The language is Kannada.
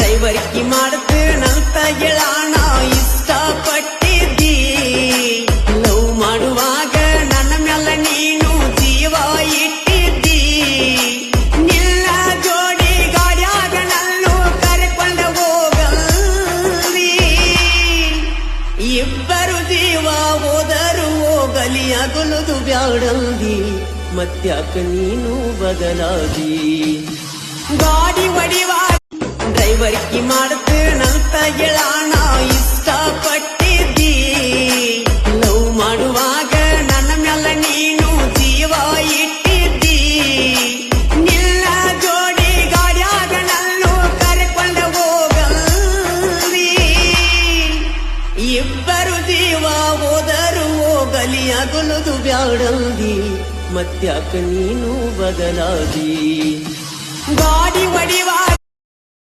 ಡ್ರೈವರ್ಕಿ ಮಾಡ್ತೇನಂತ ಗೆಳಾಣ ಇಷ್ಟಪಟ್ಟಿದ್ದಿ. ಲವ್ ಮಾಡುವಾಗ ನನ್ನ ಮ್ಯಾಲ ನೀನು ಜೀವ ಇಟ್ಟಿದ್ದಿ. ನಿನ್ನ ಜೋಡಿ ಗಾಡ್ಯಾಗ ನನ್ನು ಕರೆಕೊಂಡ ಹೋಗಲಿ. ಇಬ್ಬರು ಜೀವ ಹೋದರು ಹೋಗಲಿ ಅಗಲುದು ಬ್ಯಾಡಂದಿ. ಮತ್ತ್ಯಾಕ ನೀನು ಬದಲಾದಿ. ಗಾಡಿ ಹೊಡಿವಾ ಡ್ರೈವರ್ಕಿ ಮಾಡ್ತೇನಂತ ಗೆಳಾಣ ಇಷ್ಟಪಟ್ಟಿದ್ದಿ. ಲವ್ ಮಾಡುವಾಗ ನನ್ನ ಮ್ಯಾಲ ನೀನು ಜೀವ ಇಟ್ಟಿದ್ದಿ. ನಿನ್ನ ಜೋಡಿ ಗಾಡ್ಯಾಗ ನನ್ನು ಕರೆಕೊಂಡ ಹೋಗಲಿ. ಇಬ್ಬರು ಜೀವ ಹೋದರು ಹೋಗಲಿ ಅಗಲುದು ಬ್ಯಾಡಂದಿ. ಮತ್ತ್ಯಾಕ ನೀನು ಬದಲಾದಿ. ಗಾಡಿ ಹೊಡಿವಾ